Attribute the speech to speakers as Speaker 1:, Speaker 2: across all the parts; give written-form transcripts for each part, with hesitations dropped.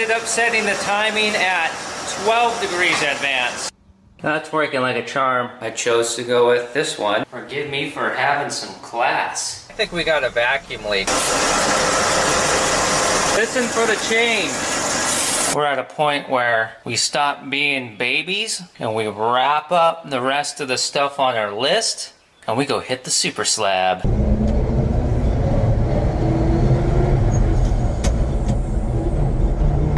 Speaker 1: ended up setting the timing at 12 degrees advance. That's working like a charm. I chose to go with this one. Forgive me for having some class. I think we got a vacuum leak. Listen for the change. We're at a point where we stop being babies and we wrap up the rest of the stuff on our list and we go hit the super slab.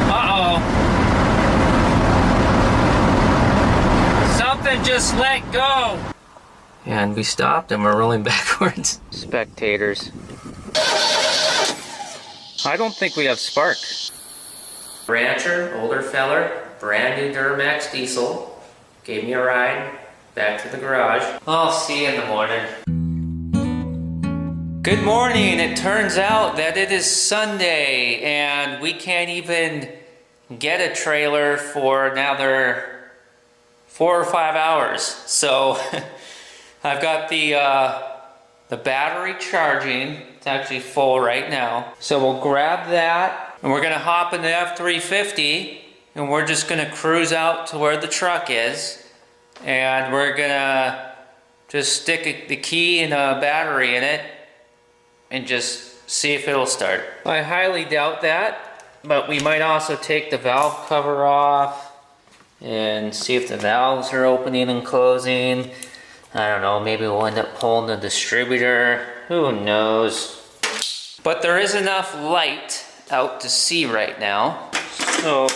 Speaker 1: Uh-oh. Something just let go. And we stopped and we're rolling backwards. Spectators. I don't think we have spark. Rancher, older feller, brand new Duramax diesel, gave me a ride back to the garage. I'll see you in the morning. Good morning. It turns out that it is Sunday and we can't even get a trailer for another 4 or 5 hours. So I've got the battery charging. It's actually full right now. So we'll grab that. And we're gonna hop in the F-350 and we're just gonna cruise out to where the truck is and we're gonna just stick the key and a battery in it and just see if it'll start. I highly doubt that, but we might also take the valve cover off and see if the valves are opening and closing. I don't know, maybe we'll end up pulling the distributor, who knows. But there is enough light out to see right now, so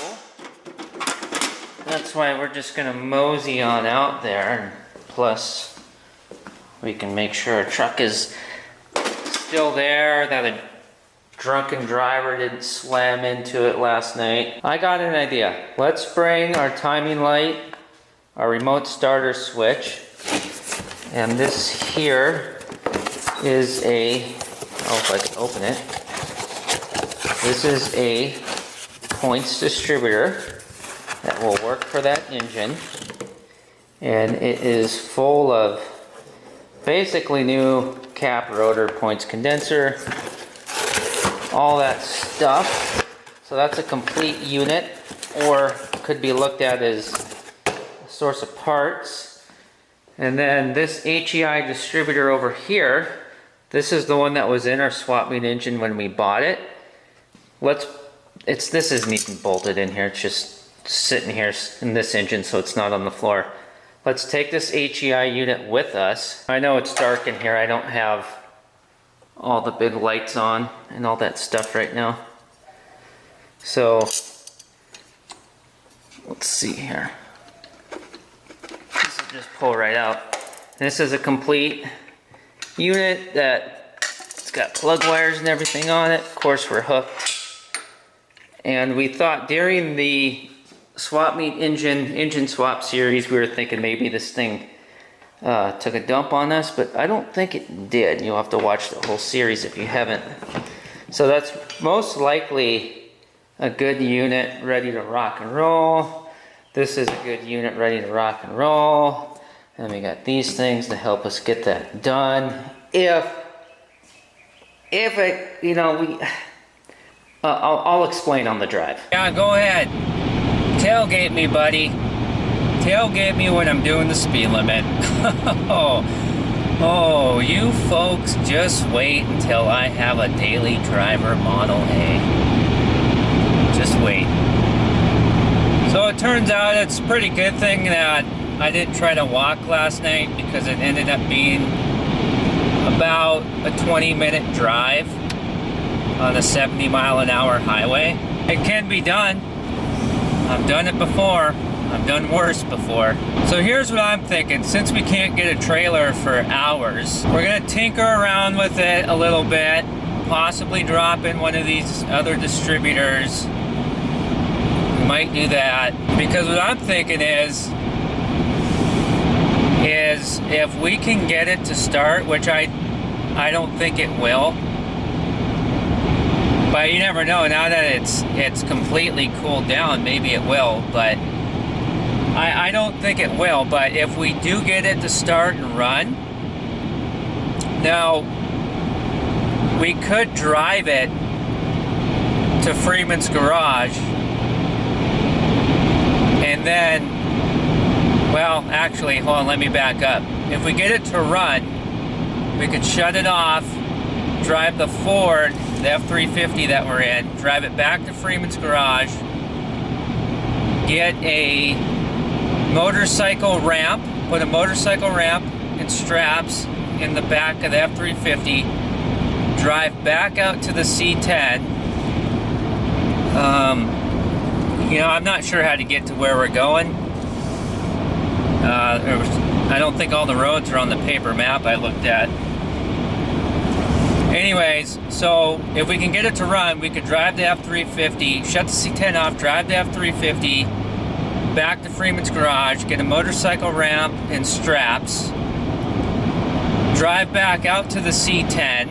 Speaker 1: that's why we're just gonna mosey on out there, and plus we can make sure our truck is still there, that a drunken driver didn't slam into it last night. I got an idea. Let's bring our timing light, our remote starter switch, and this here is a, oh, if I can open it. This is a points distributor that will work for that engine, and it is full of basically new cap, rotor, points condenser, all that stuff. So that's a complete unit, or could be looked at as a source of parts. And then this HEI distributor over here, this is the one that was in our swap meet engine when we bought it. This isn't even bolted in here, it's just sitting here in this engine so it's not on the floor. Let's take this HEI unit with us. I know it's dark in here, I don't have all the big lights on and all that stuff right now. So, let's see here. This will just pull right out. This is a complete unit that it's got plug wires and everything on it. Of course, we're hooked. And we thought during the swap meet engine swap series, we were thinking maybe this thing took a dump on us, but I don't think it did. You'll have to watch the whole series if you haven't. So that's most likely a good unit ready to rock and roll. This is a good unit ready to rock and roll. And we got these things to help us get that done. If it, you know, I'll explain on the drive. Yeah, go ahead. Tailgate me, buddy. Tailgate me when I'm doing the speed limit. Oh, you folks just wait until I have a daily driver Model A. Just wait. So it turns out it's a pretty good thing that I didn't try to walk last night because it ended up being about a 20-minute drive on a 70-mile-an-hour highway. It can be done. I've done it before. I've done worse before. So here's what I'm thinking. Since we can't get a trailer for hours, we're gonna tinker around with it a little bit, possibly drop in one of these other distributors. We might do that. Because what I'm thinking is if we can get it to start, which I don't think it will, but you never know. Now that it's completely cooled down, maybe it will, but I don't think it will. But if we do get it to start and run, now we could drive it to Freeman's garage And then, well, actually, hold on, let me back up. If we get it to run, we could shut it off, drive the Ford, the F-350 that we're in, drive it back to Freeman's garage, get a motorcycle ramp, put a motorcycle ramp and straps in the back of the F-350, drive back out to the C10. You know, I'm not sure how to get to where we're going. I don't think all the roads are on the paper map I looked at. Anyways, so if we can get it to run, we could drive the F-350, shut the C10 off, drive the F-350 back to Freeman's garage, get a motorcycle ramp and straps, drive back out to the C10,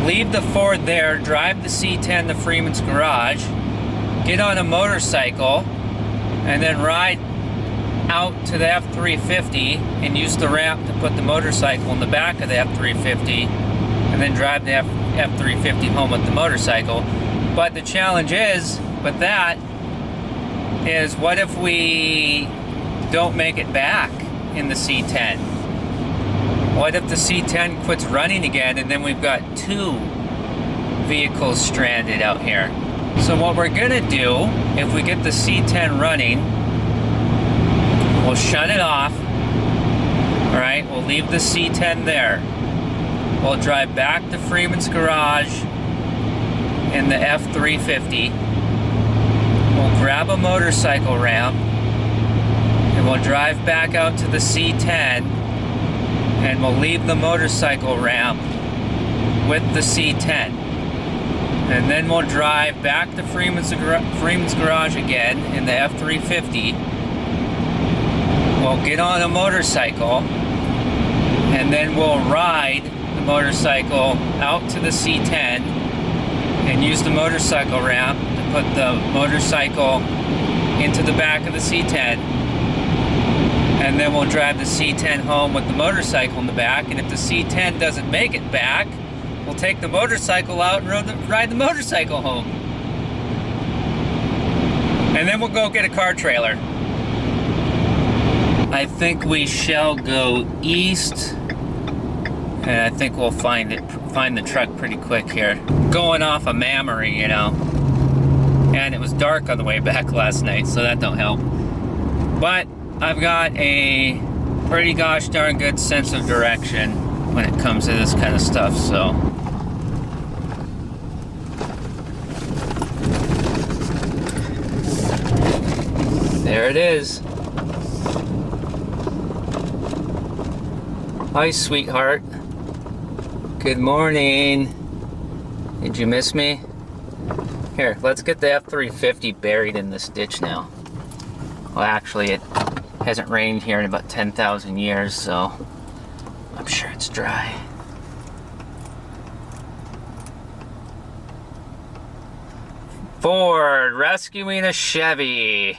Speaker 1: leave the Ford there, drive the C10 to Freeman's garage, get on a motorcycle, and then ride out to the F-350 and use the ramp to put the motorcycle in the back of the F-350, and then drive the F-350 home with the motorcycle. But the challenge is, with that, is what if we don't make it back in the C10? What if the C10 quits running again and then we've got two vehicles stranded out here? So what we're gonna do, if we get the C10 running, we'll shut it off. Alright, we'll leave the C10 there. We'll drive back to Freeman's garage in the F-350. We'll grab a motorcycle ramp and we'll drive back out to the C10, and we'll leave the motorcycle ramp with the C10. And then we'll drive back to Freeman's garage again in the F-350. We'll get on a motorcycle and then we'll ride the motorcycle out to the C10 and use the motorcycle ramp to put the motorcycle into the back of the C10, and then we'll drive the C10 home with the motorcycle in the back. And if the C10 doesn't make it back, we'll take the motorcycle out and ride the motorcycle home, and then we'll go get a car trailer. I think we shall go east, and I think we'll find the truck pretty quick here. Going off a memory, you know. And it was dark on the way back last night, so that don't help. But I've got a pretty gosh darn good sense of direction when it comes to this kind of stuff, so. There it is. Hi, sweetheart. Good morning. Did you miss me? Here, let's get the F-350 buried in this ditch now. Well, actually, it hasn't rained here in about 10,000 years, so I'm sure it's dry. Ford rescuing a Chevy.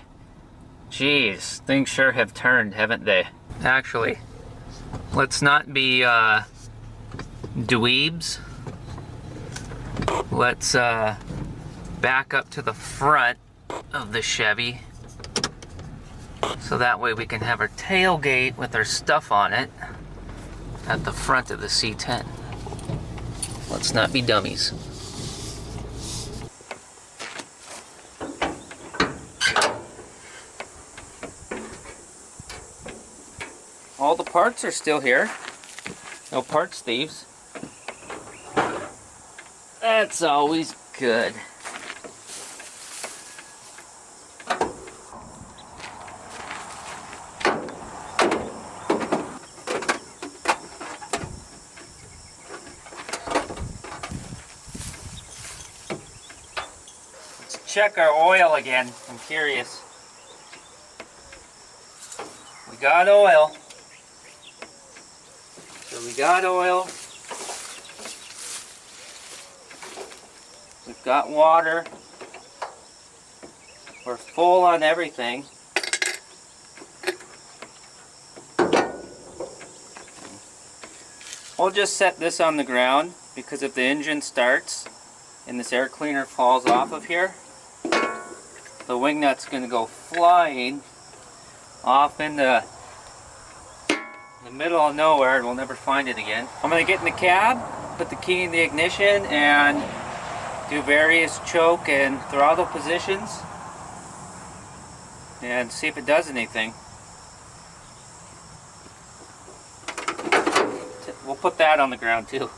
Speaker 1: Jeez, things sure have turned, haven't they? Actually, let's not be dweebs. Let's back up to the front of the Chevy, so that way we can have our tailgate with our stuff on it at the front of the C10. Let's not be dummies. All the parts are still here. No parts thieves. That's always good. Let's check our oil again. I'm curious. We got oil. So we got oil. We've got water. We're full on everything. We'll just set this on the ground, because if the engine starts and this air cleaner falls off of here, the wing nut's going to go flying off into the middle of nowhere and we'll never find it again. I'm going to get in the cab, put the key in the ignition, and do various choke and throttle positions and see if it does anything. We'll put that on the ground too.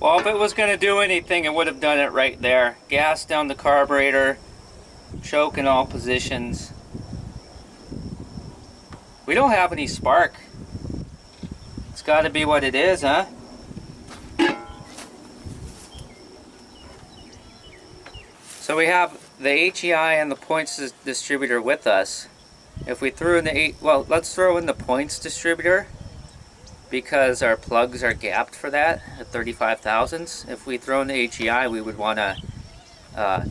Speaker 1: Well, if it was going to do anything, it would have done it right there. Gas down the carburetor, choke in all positions. We don't have any spark. It's got to be what it is, huh? So we have the HEI and the points distributor with us. If we threw in the let's throw in the points distributor, because our plugs are gapped for that at 35 thousandths. If we throw in the HEI, we would want to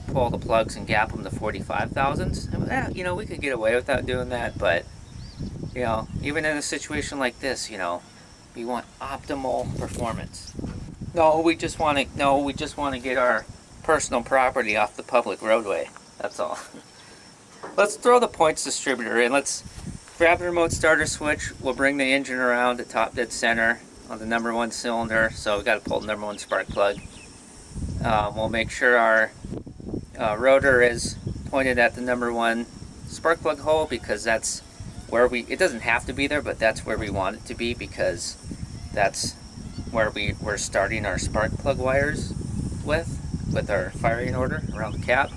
Speaker 1: pull the plugs and gap them to 45 thousandths. You know, we could get away without doing that, but you know, even in a situation like this, you know, we want optimal performance. We just want to get our personal property off the public roadway. That's all. Let's throw the points distributor in. Let's grab the remote starter switch. We'll bring the engine around to top dead center on the number 1 cylinder. So we got to pull the number 1 spark plug. We'll make sure our rotor is pointed at the number 1 spark plug hole, because that's where it doesn't have to be there, but that's where we want it to be, because that's where we're starting our spark plug wires with our firing order around the cap.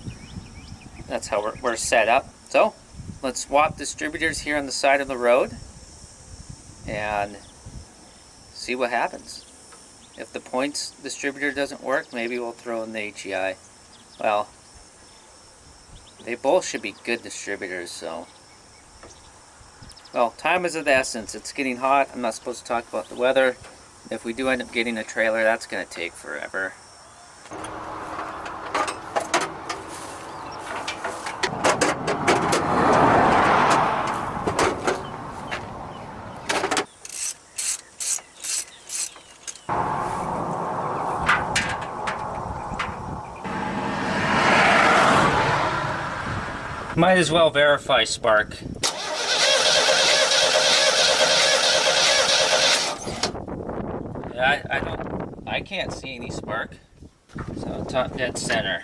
Speaker 1: That's how we're set up. So let's swap distributors here on the side of the road and see what happens. If the points distributor doesn't work, maybe we'll throw in the HEI. Well, they both should be good distributors, so. Well, time is of the essence. It's getting hot. I'm not supposed to talk about the weather. If we do end up getting a trailer, that's going to take forever. Might as well verify spark. I can't see any spark. So top dead center.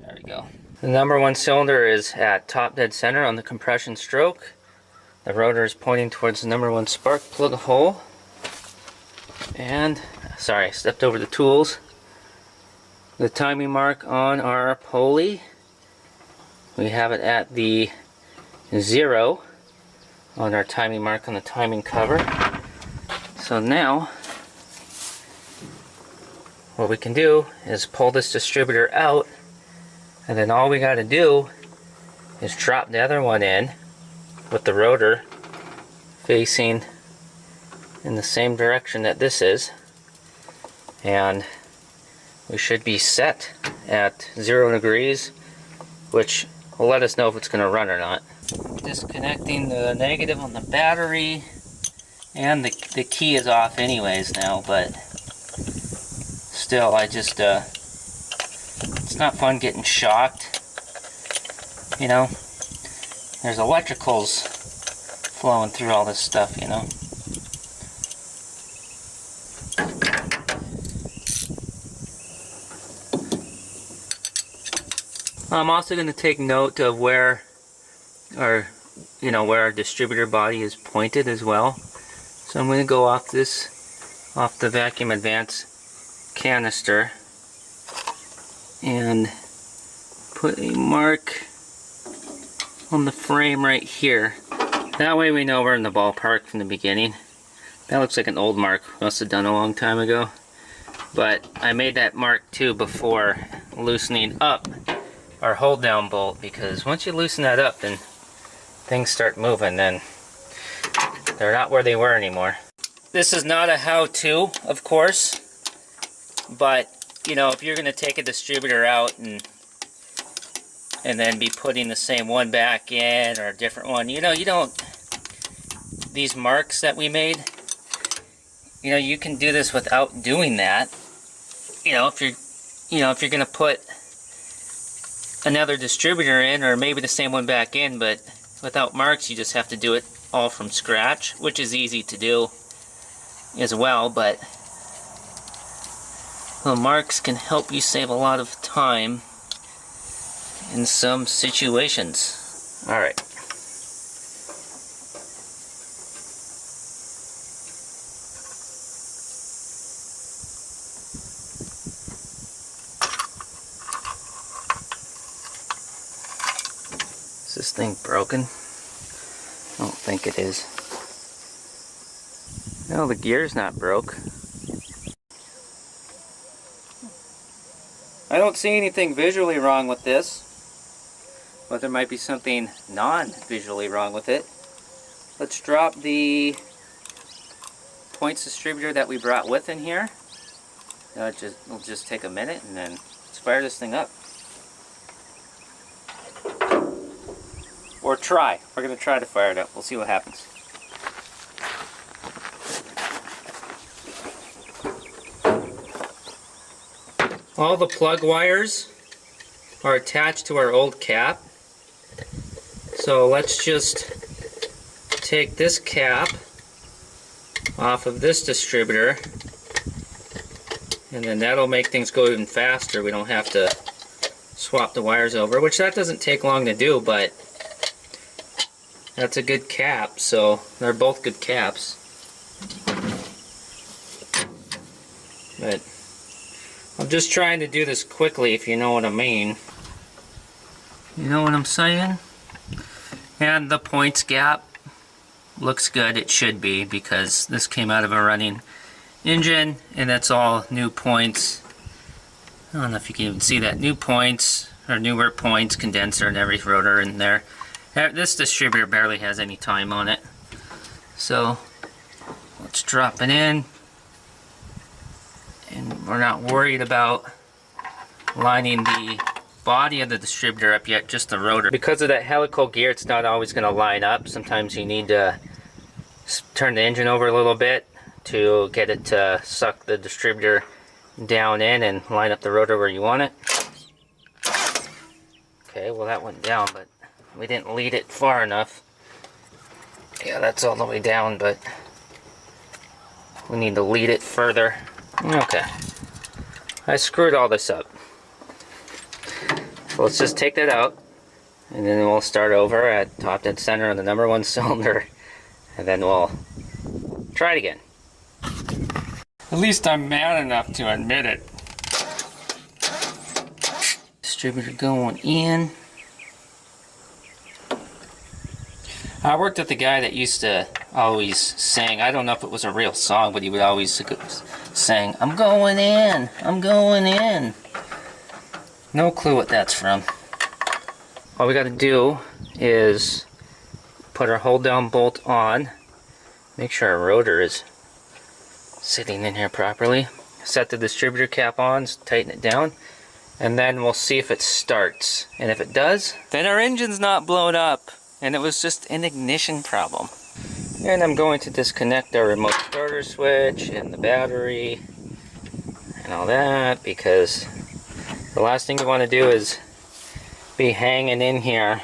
Speaker 1: There we go. The number 1 cylinder is at top dead center on the compression stroke. The rotor is pointing towards the number 1 spark plug hole. And, sorry, I stepped over the tools. The timing mark on our pulley, we have it at the 0 on our timing mark on the timing cover. So now, what we can do is pull this distributor out, and then all we got to do is drop the other one in with the rotor facing in the same direction that this is, and we should be set at 0 degrees, which will let us know if it's going to run or not. Disconnecting the negative on the battery, and the key is off anyways now, but still, I just, it's not fun getting shocked, you know. There's electricals flowing through all this stuff, you know. I'm also going to take note of where our distributor body is pointed as well. So I'm going to go off the Vacuum Advance canister and put a mark on the frame right here. That way we know we're in the ballpark from the beginning. That looks like an old mark, must have done a long time ago. But I made that mark too before loosening up our hold down bolt, because once you loosen that up, then things start moving, then they're not where they were anymore. This is not a how-to, of course, but you know, if you're going to take a distributor out and then be putting the same one back in or a different one, you know, you don't, these marks that we made, you know, you can do this without doing that. You know, if you're going to put another distributor in, or maybe the same one back in, but without marks, you just have to do it all from scratch, which is easy to do as well, but the marks can help you save a lot of time in some situations. Alright. Is this thing broken? I don't think it is. No, the gear's not broke. I don't see anything visually wrong with this, but there might be something non-visually wrong with it. Let's drop the points distributor that we brought with in here. It'll just take a minute, and then let's fire this thing up. Or try. We're going to try to fire it up. We'll see what happens. All the plug wires are attached to our old cap. So let's just take this cap off of this distributor, and then that'll make things go even faster. We don't have to swap the wires over, which that doesn't take long to do, but that's a good cap, so they're both good caps. But I'm just trying to do this quickly, if you know what I mean. You know what I'm saying? And the points gap looks good. It should be, because this came out of a running engine, and that's all new points. I don't know if you can even see that. New points, or newer points, condenser and every rotor in there. This distributor barely has any time on it. So let's drop it in. And we're not worried about lining the body of the distributor up yet, just the rotor. Because of that helical gear, it's not always going to line up. Sometimes you need to turn the engine over a little bit to get it to suck the distributor down in and line up the rotor where you want it. Okay, well that went down, but we didn't lead it far enough. Yeah, that's all the way down, but we need to lead it further. Okay, I screwed all this up. So let's just take that out, and then we'll start over at top dead center on the number 1 cylinder, and then we'll try it again. At least I'm man enough to admit it. Distributor going in. I worked with a guy that used to always sing, I don't know if it was a real song, but he would always sing, "I'm going in, I'm going in." No clue what that's from. All we gotta do is put our hold down bolt on, make sure our rotor is sitting in here properly, set the distributor cap on, tighten it down, and then we'll see if it starts. And if it does, then our engine's not blown up and it was just an ignition problem. And I'm going to disconnect our remote starter switch and the battery and all that, because the last thing you want to do is be hanging in here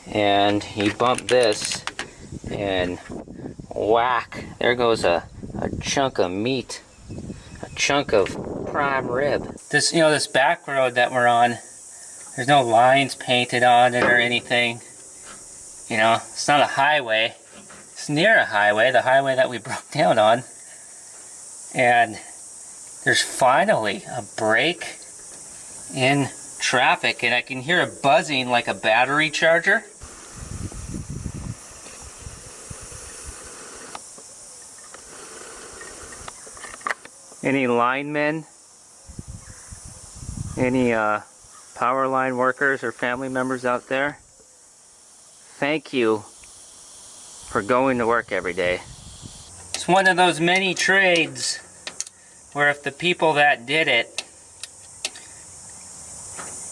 Speaker 1: and you bump this and whack, there goes a chunk of meat, a chunk of prime rib. This, this back road that we're on, there's no lines painted on it or anything. It's not a highway. It's near a highway, the highway that we broke down on. And there's finally a break in traffic, and I can hear it buzzing like a battery charger. Any linemen? Any power line workers or family members out there? Thank you for going to work every day. It's one of those many trades where if the people that did it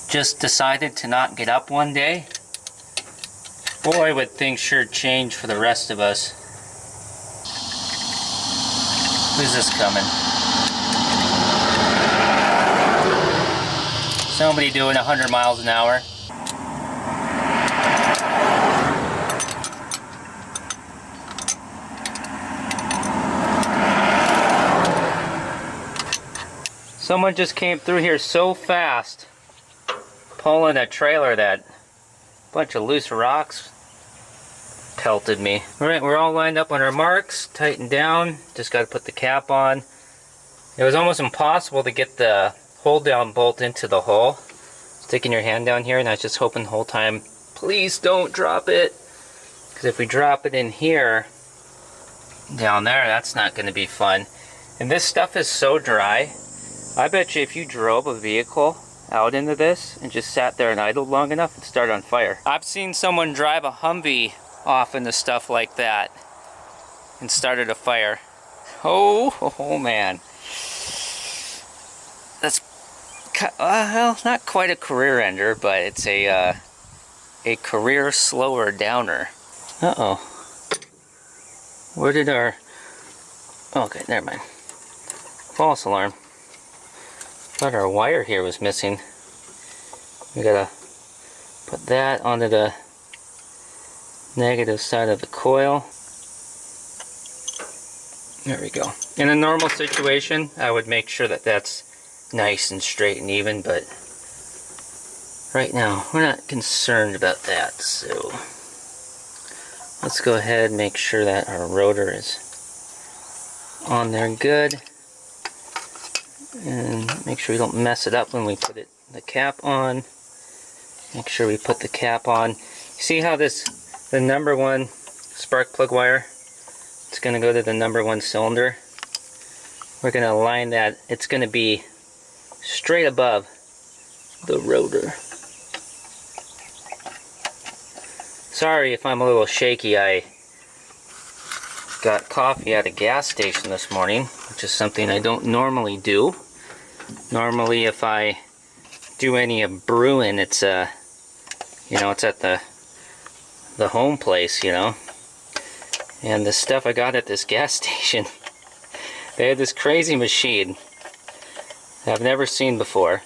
Speaker 1: just decided to not get up one day, boy, would things sure change for the rest of us. Who's this coming? Somebody doing 100 miles an hour. Someone just came through here so fast, pulling a trailer that a bunch of loose rocks pelted me. Alright, we're all lined up on our marks, tightened down, just got to put the cap on. It was almost impossible to get the hold down bolt into the hole. Sticking your hand down here, and I was just hoping the whole time, please don't drop it. Because if we drop it in here, down there, that's not going to be fun. And this stuff is so dry. I bet you if you drove a vehicle out into this and just sat there and idled long enough, it'd start on fire. I've seen someone drive a Humvee off into stuff like that and started a fire. Oh man. That's, well, not quite a career ender, but it's a career slower downer. Uh-oh. Where did our... Okay, never mind. False alarm. Thought our wire here was missing. We gotta put that onto the negative side of the coil. There we go. In a normal situation, I would make sure that that's nice and straight and even, but right now we're not concerned about that. So let's go ahead and make sure that our rotor is on there good. And make sure we don't mess it up when we put the cap on. Make sure we put the cap on. See how the number one spark plug wire, it's going to go to the number one cylinder. We're going to align that. It's going to be straight above the rotor. Sorry if I'm a little shaky. I got coffee at a gas station this morning, which is something I don't normally do. Normally, if I do any brewing, it's it's at the home place, And the stuff I got at this gas station, they had this crazy machine that I've never seen before,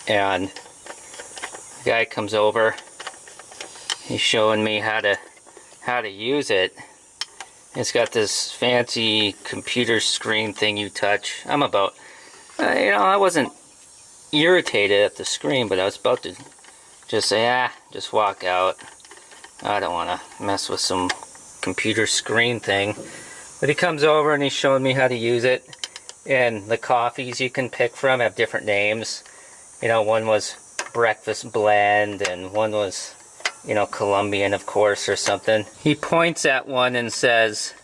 Speaker 1: and the guy comes over. He's showing me how to use it. It's got this fancy computer screen thing you touch. I'm about, I wasn't irritated at the screen, but I was about to just say, just walk out. I don't want to mess with some computer screen thing. But he comes over and he's showing me how to use it. And the coffees you can pick from have different names. One was breakfast blend, and one was you know, Colombian, of course, or something. He points at one and says,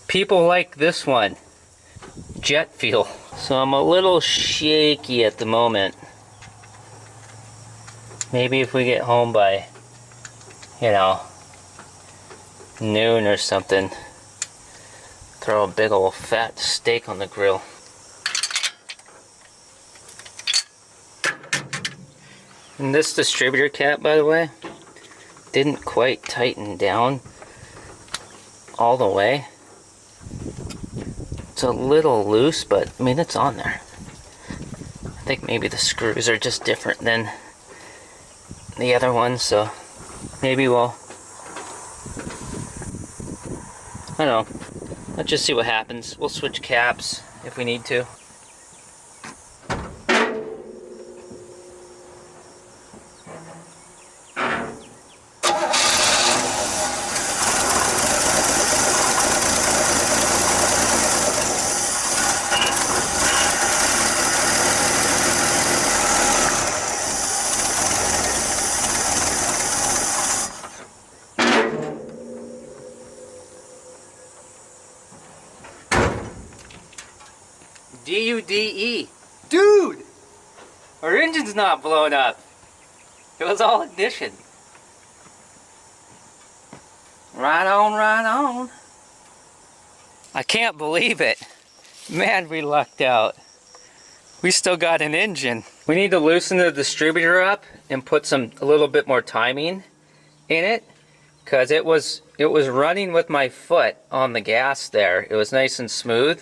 Speaker 1: "People like this one, jet fuel." So I'm a little shaky at the moment. Maybe if we get home by, you know, noon or something, throw a big old fat steak on the grill. And this distributor cap, by the way, didn't quite tighten down all the way. It's a little loose, but I mean, it's on there. I think maybe the screws are just different than the other ones, so maybe we'll, I don't know, let's just see what happens. We'll switch caps if we need to. D-U-D-E. Dude! Our engine's not blown up. It was all ignition. Right on, right on. I can't believe it. Man, we lucked out. We still got an engine. We need to loosen the distributor up and put a little bit more timing in it, because it was running with my foot on the gas there. It was nice and smooth.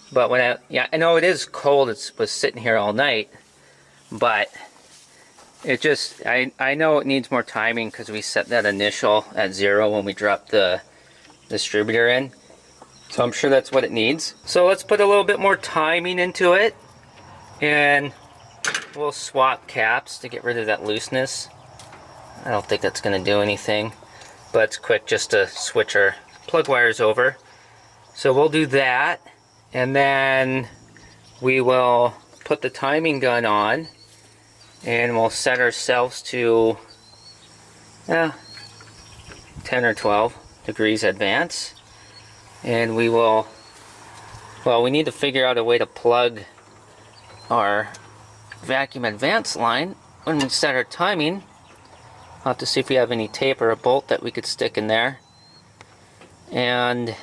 Speaker 1: But when I know it is cold, it was sitting here all night, but it just, I know it needs more timing because we set that initial at 0 when we dropped the distributor in. So I'm sure that's what it needs. So let's put a little bit more timing into it, and we'll swap caps to get rid of that looseness. I don't think that's going to do anything, but it's quick just to switch our plug wires over. So we'll do that. And then we will put the timing gun on, and we'll set ourselves to 10 or 12 degrees advance. And we will, well, we need to figure out a way to plug our vacuum advance line when we set our timing. I'll have to see if we have any tape or a bolt that we could stick in there. And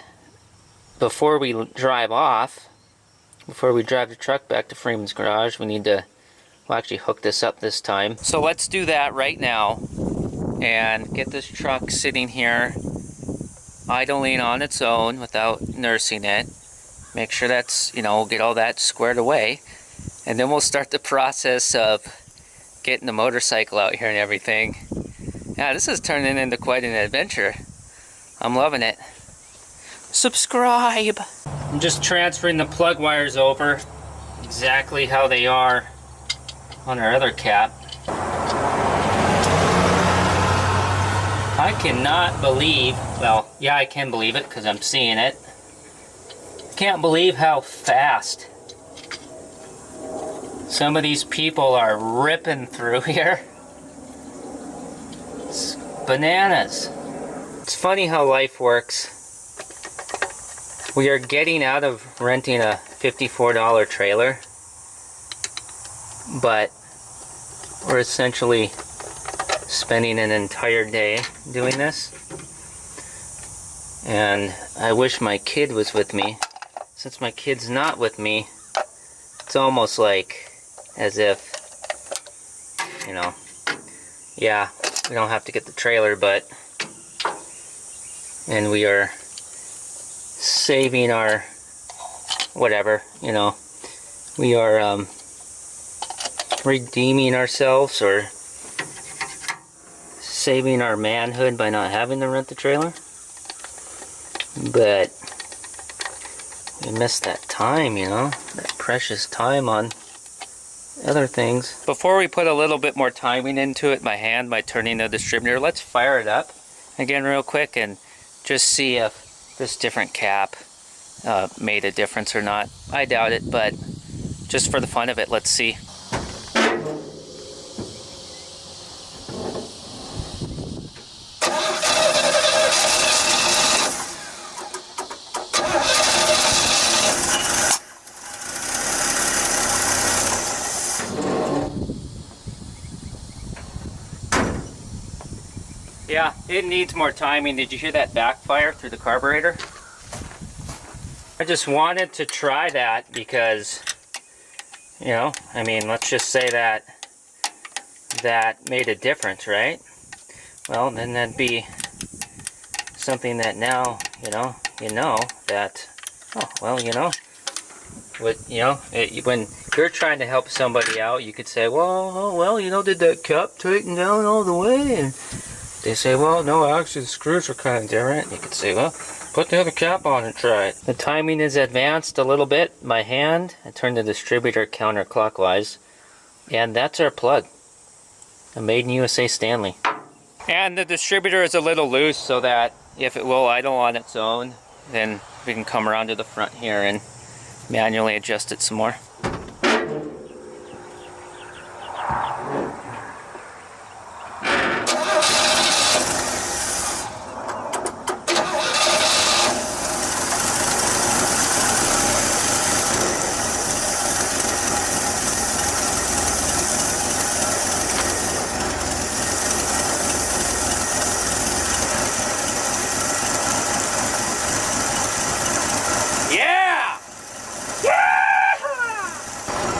Speaker 1: before we drive off, before we drive the truck back to Freeman's garage, we need to, we'll actually hook this up this time. So let's do that right now and get this truck sitting here idling on its own without nursing it. Make sure that's, you know, get all that squared away, and then we'll start the process of getting the motorcycle out here and everything. Yeah, this is turning into quite an adventure. I'm loving it. Subscribe! I'm just transferring the plug wires over exactly how they are on our other cap. I cannot believe, well, yeah, I can believe it because I'm seeing it. Can't believe how fast some of these people are ripping through here. It's bananas. It's funny how life works. We are getting out of renting a $54 trailer, but we're essentially spending an entire day doing this. And I wish my kid was with me. Since my kid's not with me, it's almost like as if, you know, yeah, we don't have to get the trailer, but, and we are saving our whatever, you know, we are redeeming ourselves or saving our manhood by not having to rent the trailer. But we missed that time, you know, that precious time on other things. Before we put a little bit more timing into it by hand by turning the distributor, let's fire it up again real quick and just see if this different cap made a difference or not. I doubt it, but just for the fun of it, let's see. Yeah, it needs more timing. Did you hear that backfire through the carburetor? I just wanted to try that because, you know, I mean, let's just say that that made a difference, right? Well, then that'd be something that now, you know that, oh, well, you know, what, you know, when you're trying to help somebody out, you could say, well, oh, well, you know, did that cap tighten down all the way? And they say, well, no, actually the screws are kind of different. You could say, well, put the other cap on and try it. The timing is advanced a little bit by hand. I turned the distributor counterclockwise, and that's our plug. A Made in USA Stanley. And the distributor is a little loose so that if it will idle on its own, then we can come around to the front here and manually adjust it some more.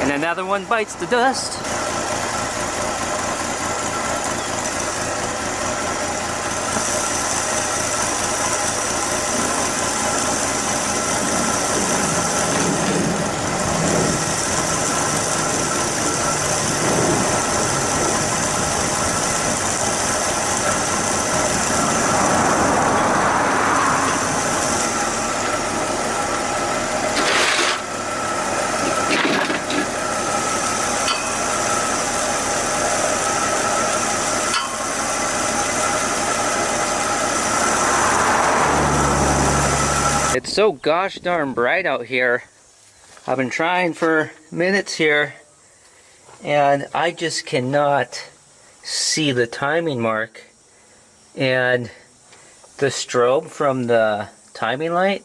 Speaker 1: And another one bites the dust. It's so gosh darn bright out here. I've been trying for minutes here and I just cannot see the timing mark. And the strobe from the timing light,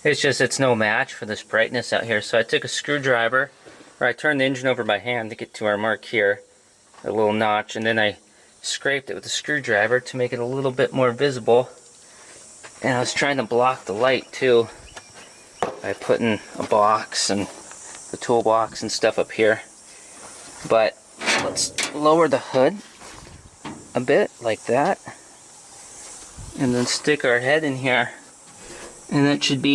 Speaker 1: it's no match for this brightness out here. So I took a screwdriver, or I turned the engine over by hand to get to our mark here, a little notch, and then I scraped it with a screwdriver to make it a little bit more visible. And I was trying to block the light too by putting a box and the toolbox and stuff up here. But let's lower the hood a bit like that and then stick our head in here, and that should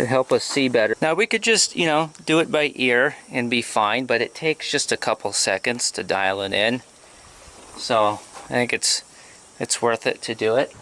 Speaker 1: help us see better. Now we could just, you know, do it by ear and be fine, but it takes just a couple seconds to dial it in. So I think it's worth it to do it.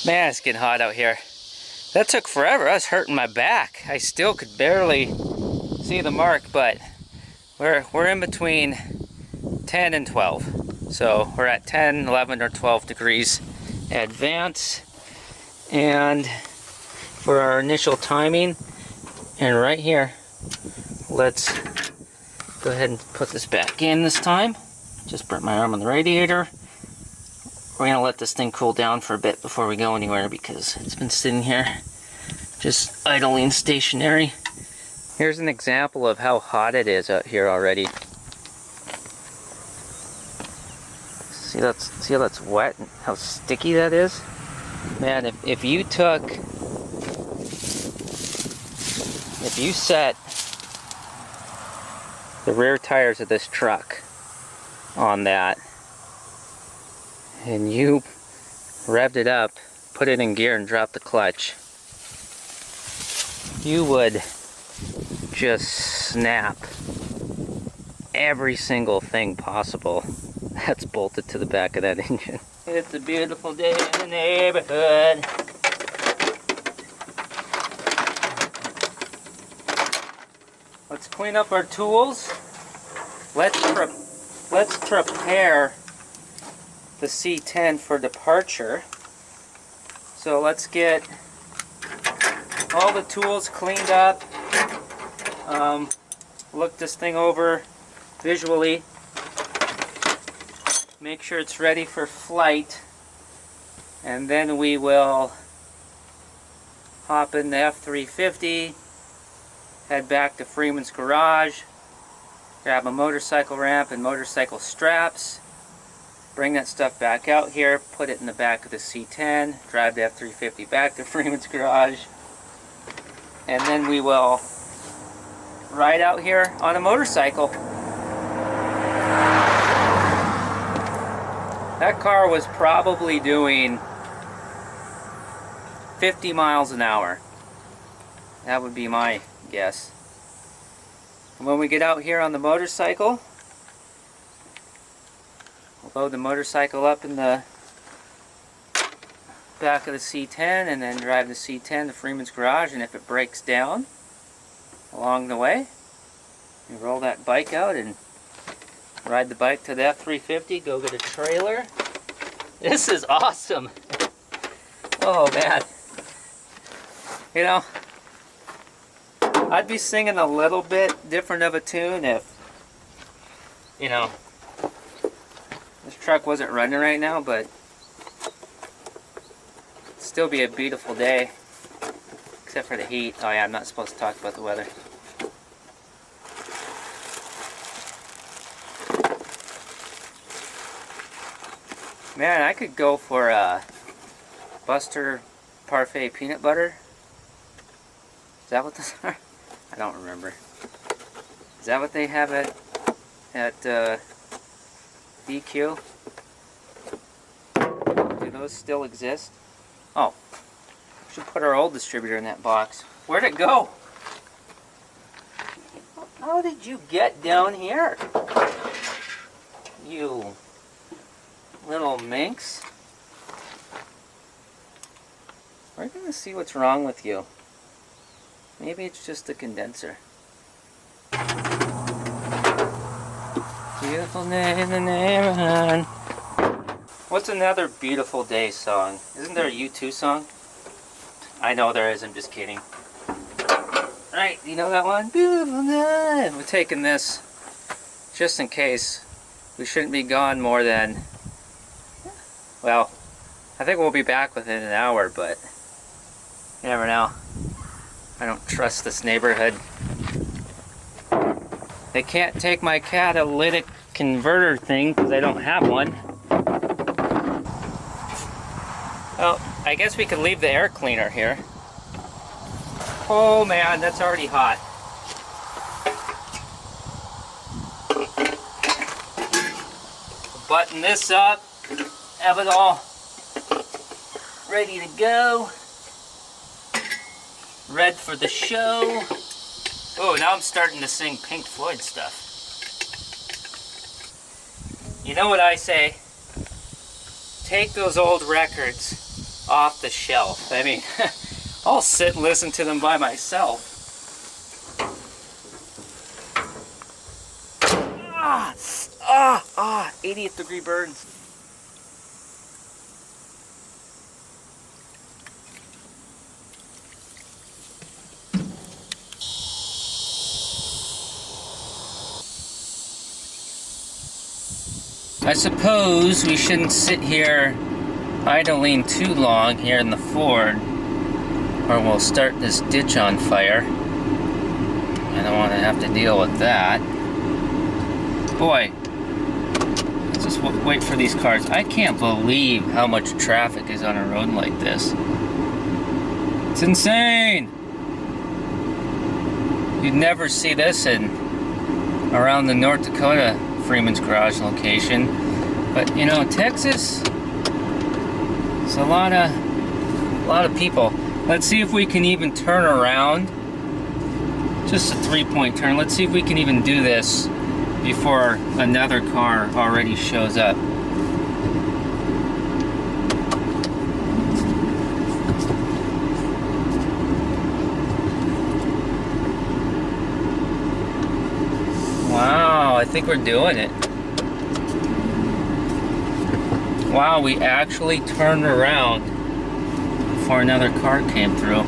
Speaker 1: Man, it's getting hot out here. That took forever. I was hurting my back. I still could barely see the mark, but we're in between 10 and 12. So we're at 10, 11, or 12 degrees advance. And for our initial timing, and right here, let's go ahead and put this back in this time. Just burnt my arm on the radiator. We're going to let this thing cool down for a bit before we go anywhere because it's been sitting here just idling stationary. Here's an example of how hot it is out here already. See how that's wet and how sticky that is? Man, if you set the rear tires of this truck on that and you revved it up, put it in gear and dropped the clutch, you would just snap every single thing possible that's bolted to the back of that engine. It's a beautiful day in the neighborhood. Let's clean up our tools. Let's prepare the C10 for departure. So let's get all the tools cleaned up. Look this thing over visually. Make sure it's ready for flight. And then we will hop in the F-350, head back to Freeman's garage, grab a motorcycle ramp and motorcycle straps, bring that stuff back out here, put it in the back of the C10, drive the F-350 back to Freeman's garage, and then we will ride out here on a motorcycle. That car was probably doing 50 miles an hour. That would be my guess. And when we get out here on the motorcycle, we'll load the motorcycle up in the back of the C10 and then drive the C10 to Freeman's garage, and if it breaks down along the way, we roll that bike out and ride the bike to the F-350, go get a trailer. This is awesome. Oh man. You know, I'd be singing a little bit different of a tune if, you know, this truck wasn't running right now, but it'd still be a beautiful day. Except for the heat. Oh yeah, I'm not supposed to talk about the weather. Man, I could go for a Buster Parfait peanut butter. Is that what those are? I don't remember. Is that what they have at DQ? Do those still exist? Oh, we should put our old distributor in that box. Where'd it go? How did you get down here? You little minx. We're gonna see what's wrong with you. Maybe it's just the condenser. Beautiful day in the neighborhood. What's another beautiful day song? Isn't there a U2 song? I know there is, I'm just kidding. Alright, you know that one? Beautiful day. We're taking this just in case. We shouldn't be gone more than, well, I think we'll be back within an hour, but you never know. I don't trust this neighborhood. They can't take my catalytic converter thing because I don't have one. Well, I guess we could leave the air cleaner here. Oh man, that's already hot. Button this up, have it all ready to go. Ready for the show. Oh, now I'm starting to sing Pink Floyd stuff. You know what I say? Take those old records off the shelf. I mean, I'll sit and listen to them by myself. 80th degree burns. I suppose we shouldn't sit here idling too long here in the Ford, or we'll start this ditch on fire. I don't want to have to deal with that. Boy, this just wait for these cars. I can't believe how much traffic is on a road like this. It's insane. You'd never see this around the North Dakota Freeman's Garage location. But you know, Texas, it's a lot of people. Let's see if we can even turn around. Just a 3-point turn. Let's see if we can even do this before another car already shows up. Wow, I think we're doing it. Wow, we actually turned around before another car came through.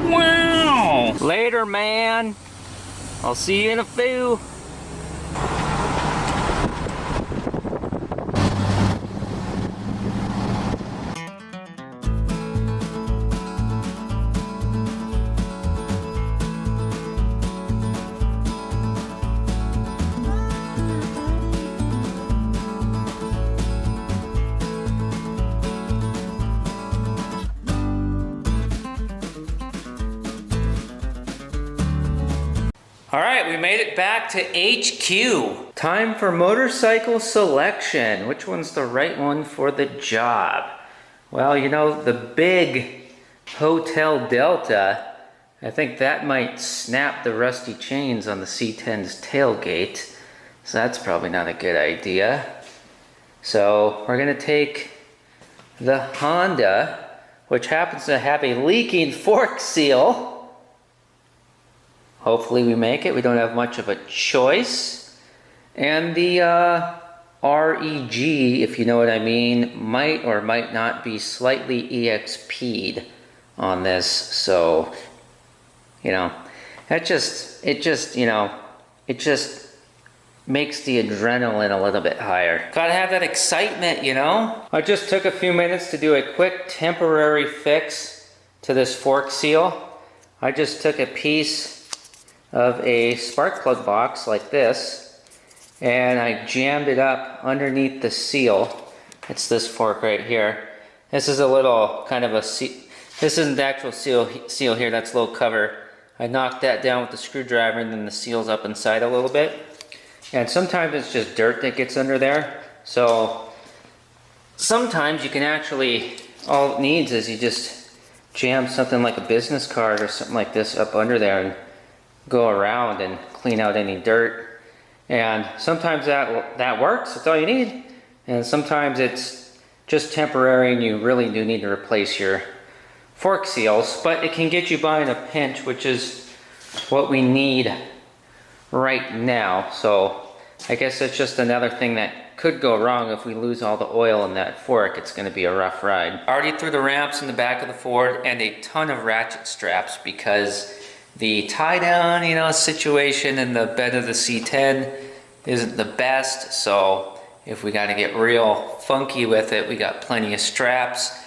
Speaker 1: Wow! Later, man. I'll see you in a few. All right, we made it back to HQ. Time for motorcycle selection. Which one's the right one for the job? Well, you know, the big Hotel Delta, I think that might snap the rusty chains on the C10's tailgate. So that's probably not a good idea. So we're gonna take the Honda, which happens to have a leaking fork seal. Hopefully we make it. We don't have much of a choice. And the REG, if you know what I mean, might or might not be slightly EXP'd on this. So, you know, it just makes the adrenaline a little bit higher. Gotta have that excitement, you know? I just took a few minutes to do a quick temporary fix to this fork seal. I just took a piece of a spark plug box like this, and I jammed it up underneath the seal. It's this fork right here. This is a little kind of a this isn't the actual seal here, that's a little cover. I knocked that down with the screwdriver, and then the seal's up inside a little bit. And sometimes it's just dirt that gets under there. So sometimes you can actually, all it needs is you just jam something like a business card or something like this up under there and go around and clean out any dirt. And sometimes that works, that's all you need. And sometimes it's just temporary and you really do need to replace your fork seals, but it can get you by in a pinch, which is what we need right now. So I guess it's just another thing that could go wrong. If we lose all the oil in that fork, it's going to be a rough ride. Already threw the ramps in the back of the Ford and a ton of ratchet straps because the tie down, you know, situation in the bed of the C10 isn't the best. So if we got to get real funky with it, we got plenty of straps.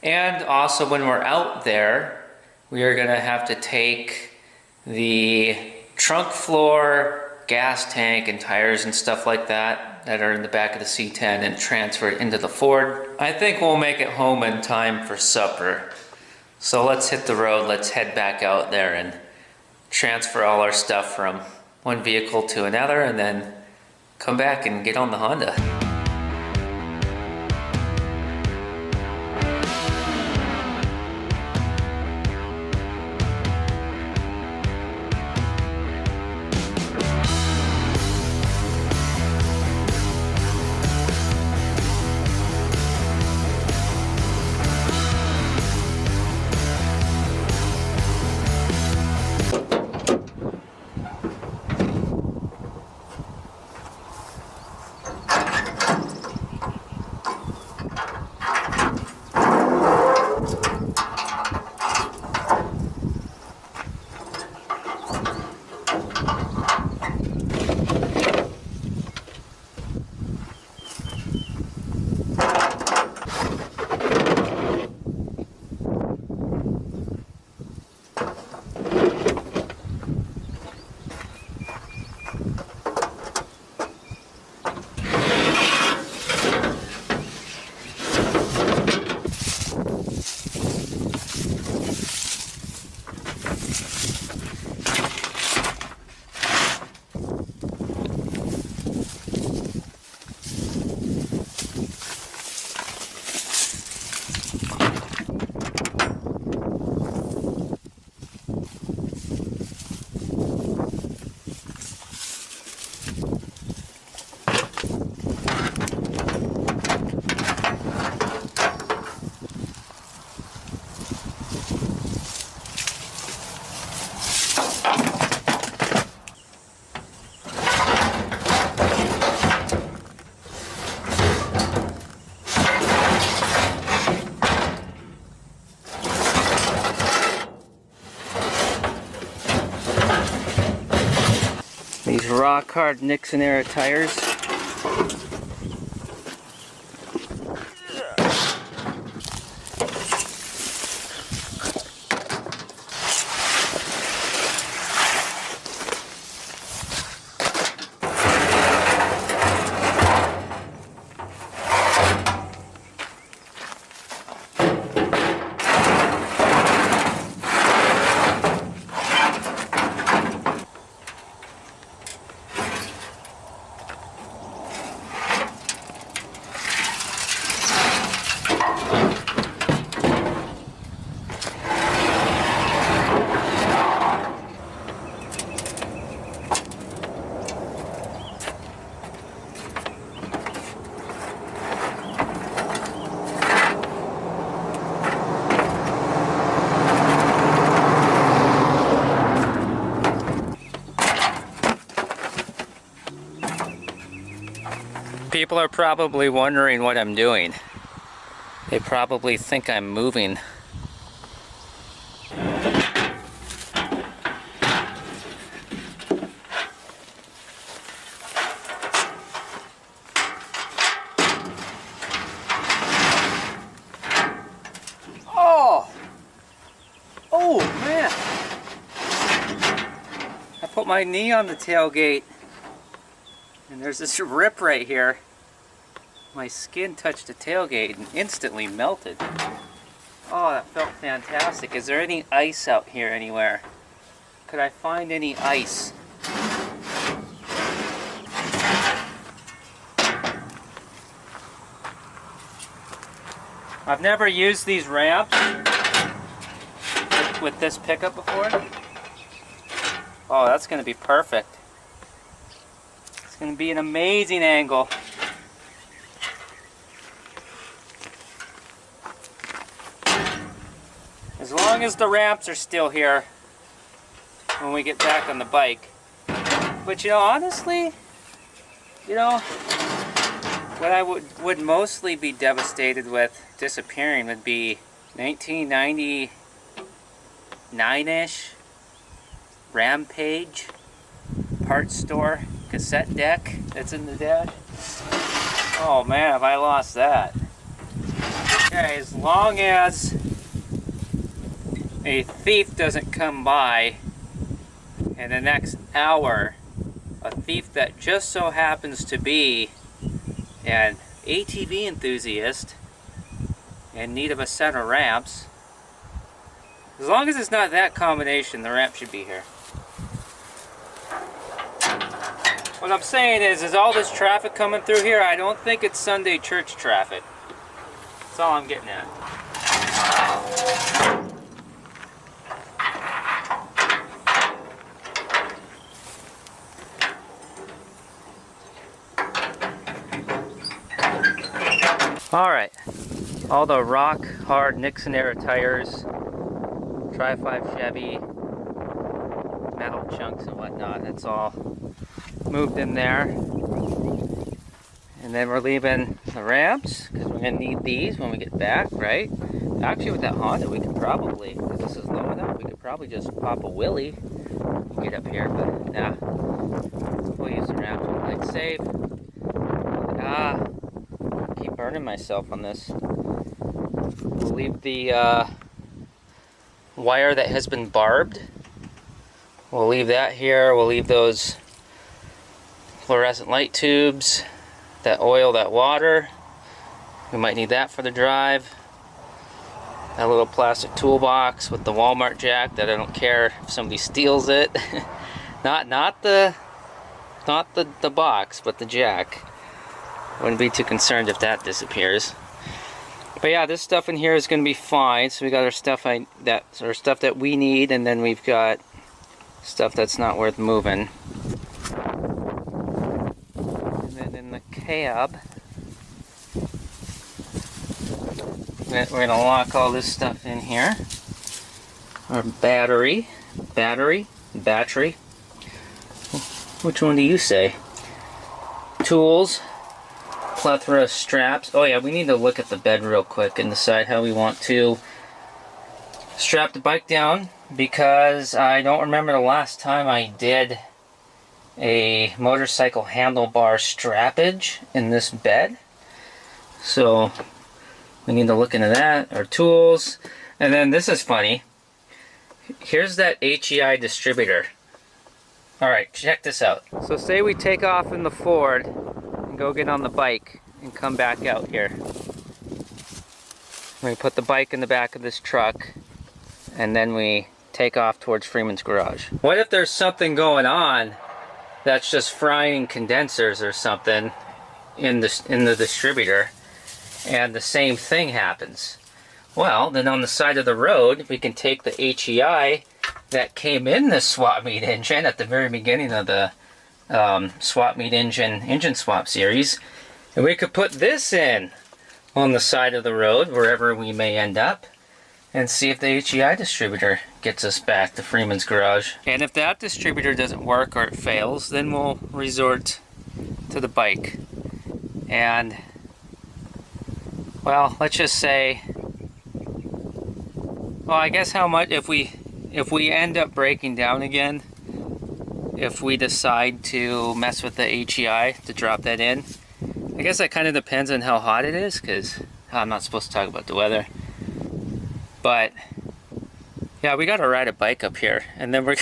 Speaker 1: And also when we're out there, we are going to have to take the trunk floor, gas tank, and tires and stuff like that are in the back of the C10 and transfer it into the Ford. I think we'll make it home in time for supper. So let's hit the road, let's head back out there and transfer all our stuff from one vehicle to another and then come back and get on the Honda. rock hard Nixon era tires. People are probably wondering what I'm doing. They probably think I'm moving. Oh man! I put my knee on the tailgate and there's this rip right here. My skin touched the tailgate and instantly melted. Oh, that felt fantastic. Is there any ice out here anywhere? Could I find any ice? I've never used these ramps with this pickup before. Oh, that's going to be perfect. It's going to be an amazing angle. As long as the ramps are still here when we get back on the bike. But honestly, what I would mostly be devastated with disappearing would be 1999-ish Rampage parts store cassette deck that's in the dash. Oh man, have I lost that. Okay, as long as a thief doesn't come by in the next hour, a thief that just so happens to be an ATV enthusiast in need of a set of ramps, as long as it's not that combination, the ramp should be here. What I'm saying is all this traffic coming through here, I don't think it's Sunday church traffic. That's all I'm getting at. Alright, all the rock hard Nixon era tires, Tri-5 Chevy, metal chunks and whatnot, that's all moved in there. And then we're leaving the ramps, because we're going to need these when we get back, right? Actually with that Honda we could probably, because this is low enough, we could probably just pop a wheelie and get up here, but nah. We'll use the ramps to play it safe. Keep burning myself on this. We'll leave the wire that has been barbed. We'll leave that here. We'll leave those fluorescent light tubes, that oil, that water. We might need that for the drive. That little plastic toolbox with the Walmart jack that I don't care if somebody steals it. not the box, but the jack. Wouldn't be too concerned if that disappears. But yeah, this stuff in here is going to be fine. So we got our stuff that we need, and then we've got stuff that's not worth moving. And then in the cab, we're going to lock all this stuff in here. Our battery. Which one do you say? Tools. Plethora of straps. Oh yeah, we need to look at the bed real quick and decide how we want to strap the bike down, because I don't remember the last time I did a motorcycle handlebar strappage in this bed. So we need to look into that, our tools. And then this is funny. Here's that HEI distributor. Alright, check this out. So say we take off in the Ford and go get on the bike and come back out here. We put the bike in the back of this truck and then we take off towards Freeman's garage. What if there's something going on that's just frying condensers or something in the distributor and the same thing happens? Well, then on the side of the road we can take the HEI that came in the swap meet engine at the very beginning of the swap meet engine swap series, and we could put this in on the side of the road wherever we may end up and see if the HEI distributor gets us back to Freeman's garage. And if that distributor doesn't work or it fails, then we'll resort to the bike. And well, let's just say, well, I guess how much, if we end up breaking down again, if we decide to mess with the HEI to drop that in, I guess that kind of depends on how hot it is, because I'm not supposed to talk about the weather. But yeah, we gotta ride a bike up here, and then we're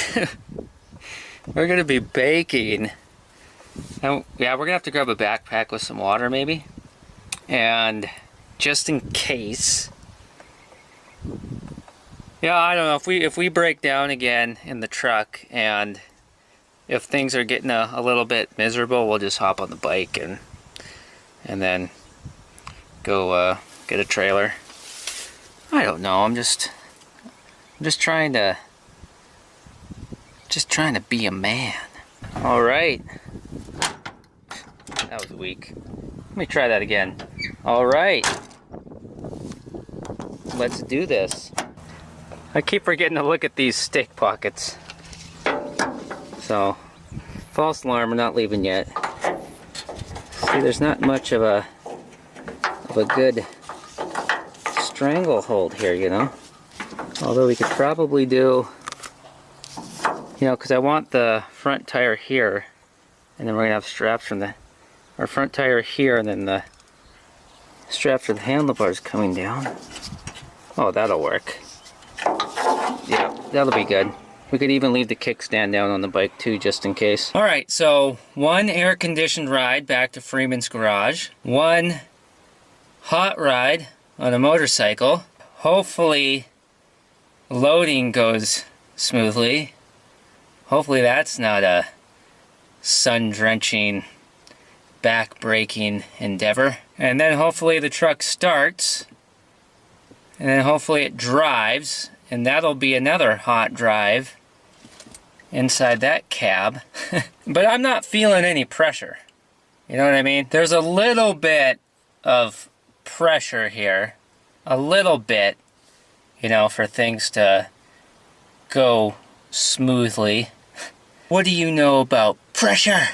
Speaker 1: gonna be baking. And yeah, we're gonna have to grab a backpack with some water maybe, and just in case. Yeah, I don't know, if we break down again in the truck and if things are getting a little bit miserable, we'll just hop on the bike and then go get a trailer. I don't know, I'm just trying to be a man. All right. That was weak. Let me try that again. All right. Let's do this. I keep forgetting to look at these stick pockets. So, false alarm, we're not leaving yet. See, there's not much of a good stranglehold here, you know. Although we could probably do, you know, because I want the front tire here, and then we're gonna have straps from our front tire here, and then the straps for the handlebars coming down. Oh, that'll work. Yeah, that'll be good. We could even leave the kickstand down on the bike too, just in case. All right, so one air-conditioned ride back to Freeman's garage, one hot ride on a motorcycle. Hopefully loading goes smoothly. Hopefully that's not a sun-drenching, back-breaking endeavor. And then hopefully the truck starts, and then hopefully it drives, and that'll be another hot drive inside that cab. But I'm not feeling any pressure. You know what I mean? There's a little bit of pressure here. A little bit, you know, for things to go smoothly. What do you know about pressure?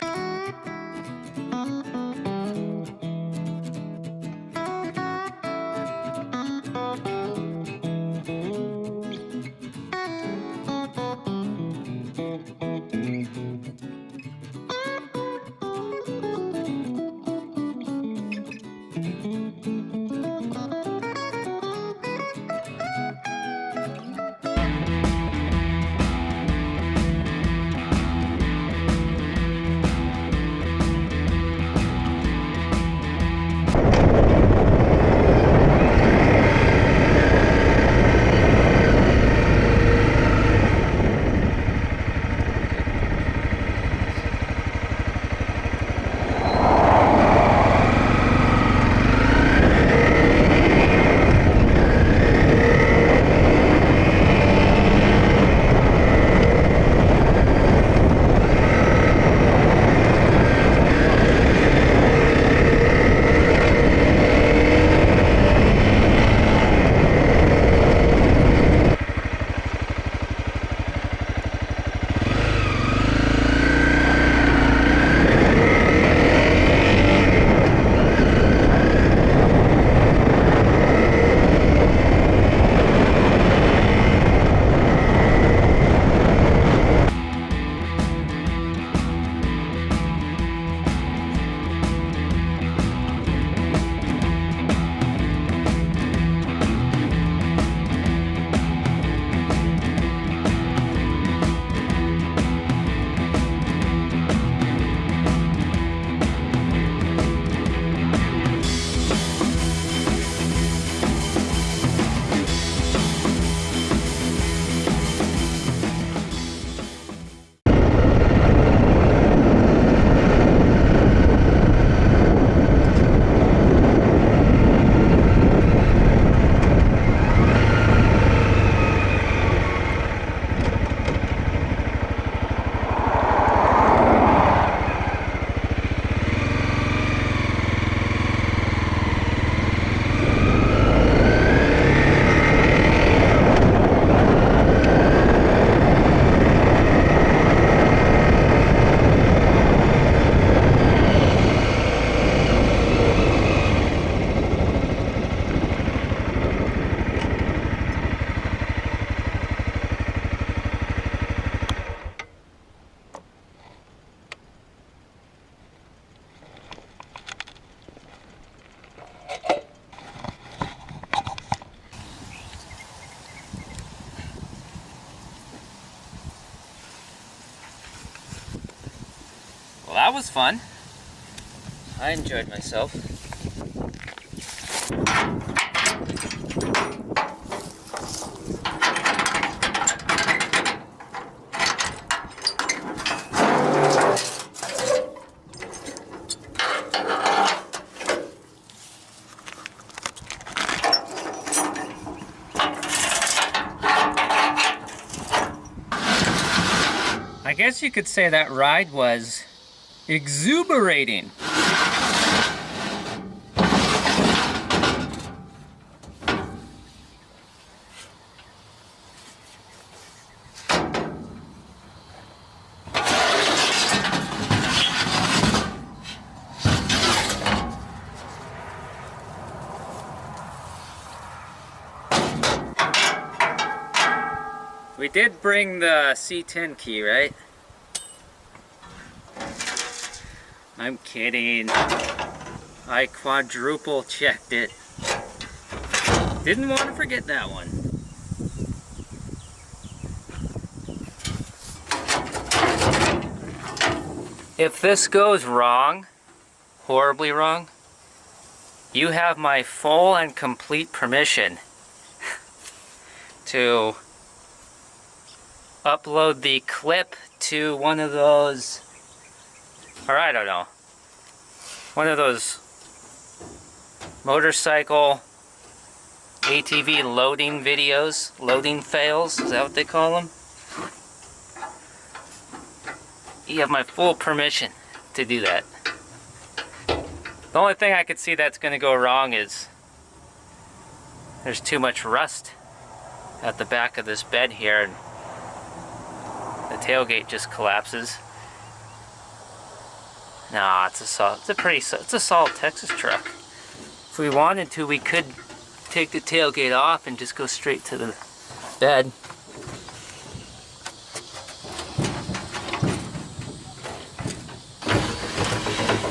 Speaker 1: was fun. I enjoyed myself. I guess you could say that ride was exuberating. We did bring the C10 key, right? I'm kidding. I quadruple checked it. Didn't want to forget that one. If this goes wrong, horribly wrong, you have my full and complete permission to upload the clip to one of those, or I don't know, one of those motorcycle ATV loading videos, loading fails, is that what they call them? You have my full permission to do that. The only thing I could see that's going to go wrong is there's too much rust at the back of this bed here, and the tailgate just collapses. Nah, it's a solid Texas truck. If we wanted to, we could take the tailgate off and just go straight to the bed.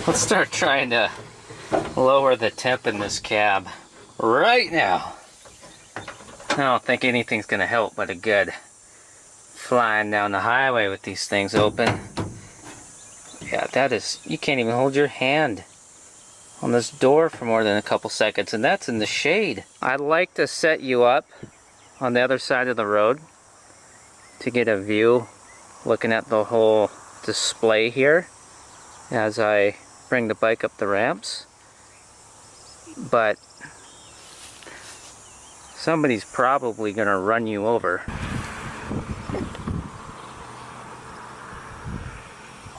Speaker 1: Let's start trying to lower the temp in this cab right now. I don't think anything's gonna help but a good flying down the highway with these things open. Yeah, that is, you can't even hold your hand on this door for more than a couple seconds, and that's in the shade. I'd like to set you up on the other side of the road to get a view looking at the whole display here as I bring the bike up the ramps, but somebody's probably gonna run you over.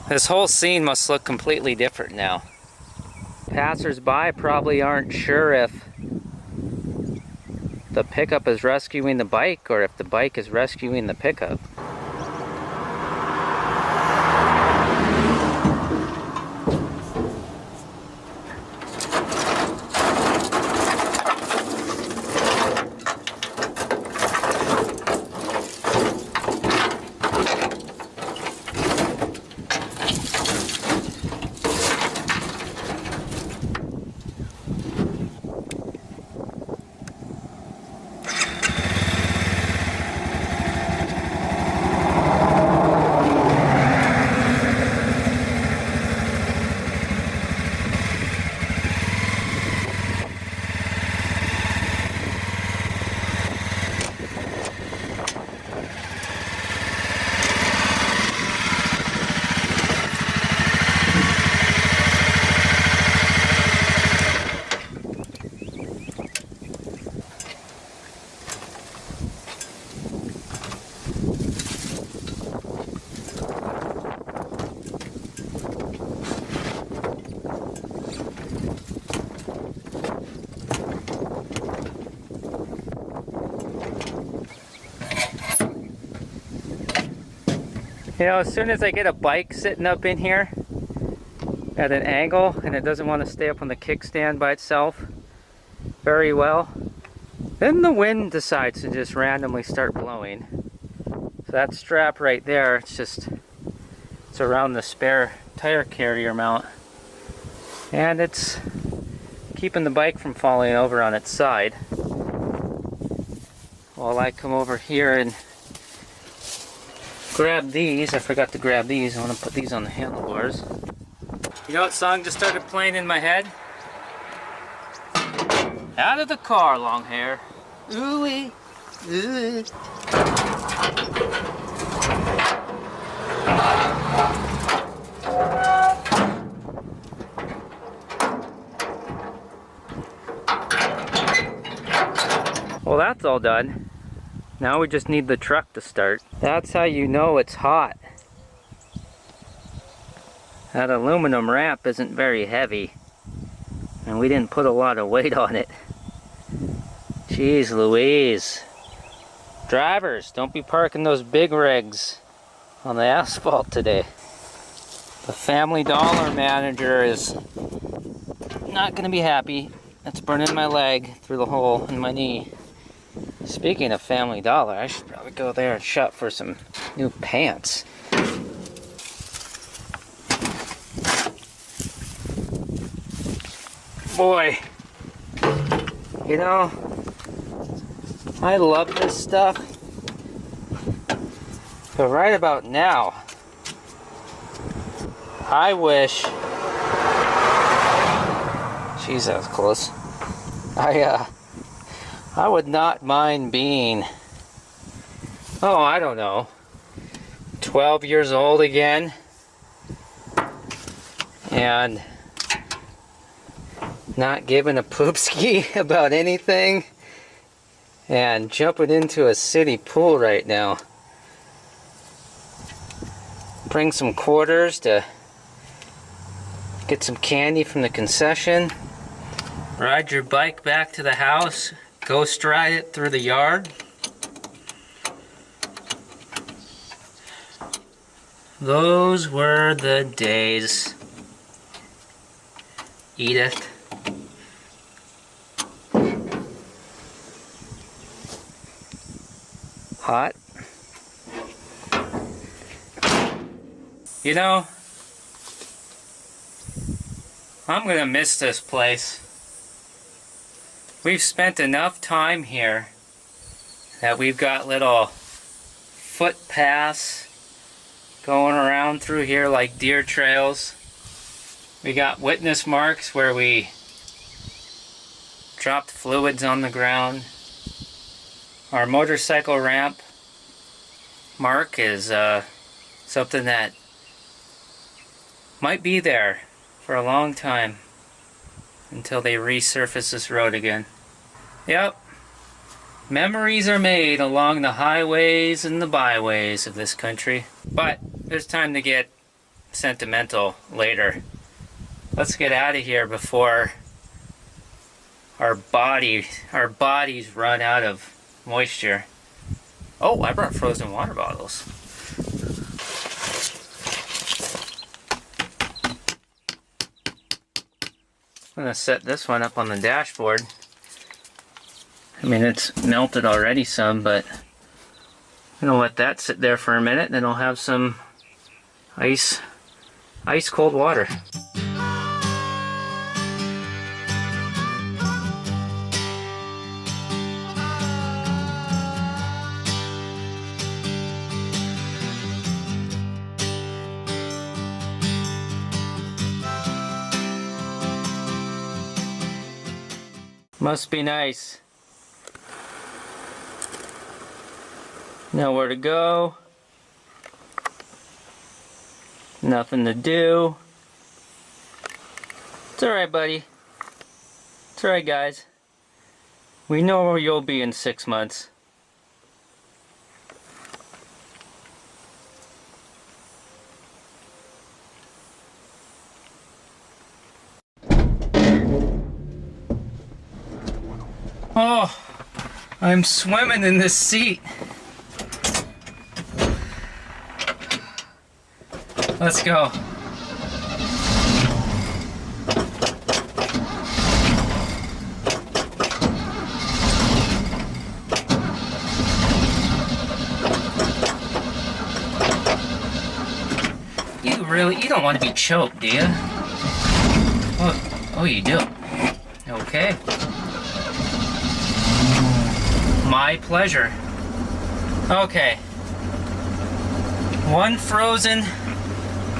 Speaker 1: This whole scene must look completely different now. Passers-by probably aren't sure if the pickup is rescuing the bike or if the bike is rescuing the pickup. You know, as soon as I get a bike sitting up in here at an angle and it doesn't want to stay up on the kickstand by itself very well, then the wind decides to just randomly start blowing. So that strap right there, it's around the spare tire carrier mount, and it's keeping the bike from falling over on its side while I come over here and grab these. I forgot to grab these. I want to put these on the handlebars. You know what song just started playing in my head? Out of the car, long hair. Ooh-wee, ooh-wee. Well, that's all done. Now we just need the truck to start. That's how you know it's hot. That aluminum ramp isn't very heavy, and we didn't put a lot of weight on it. Jeez Louise. Drivers, don't be parking those big rigs on the asphalt today. The Family Dollar manager is not gonna be happy. It's burning my leg through the hole in my knee. Speaking of Family Dollar, I should probably go there and shop for some new pants. Boy, you know, I love this stuff, but right about now, I wish, geez, that was close. I would not mind being, oh, I don't know, 12 years old again, and not giving a poopski about anything, and jumping into a city pool right now. Bring some quarters to get some candy from the concession. Ride your bike back to the house. Ghost ride it through the yard. Those were the days, Edith. Hot. You know, I'm gonna miss this place. We've spent enough time here that we've got little footpaths going around through here like deer trails. We got witness marks where we dropped fluids on the ground. Our motorcycle ramp mark is something that might be there for a long time until they resurface this road again. Yep, memories are made along the highways and the byways of this country. But there's time to get sentimental later. Let's get out of here before our bodies run out of moisture. Oh, I brought frozen water bottles. I'm gonna set this one up on the dashboard. I mean, it's melted already some, but I'm gonna let that sit there for a minute, then I'll have some ice cold water. Must be nice. Nowhere to go. Nothing to do. It's alright, buddy. It's alright, guys. We know where you'll be in 6 months. Oh, I'm swimming in this seat. Let's go. You don't want to be choked, do you? Oh, you do. Okay. My pleasure. Okay. One frozen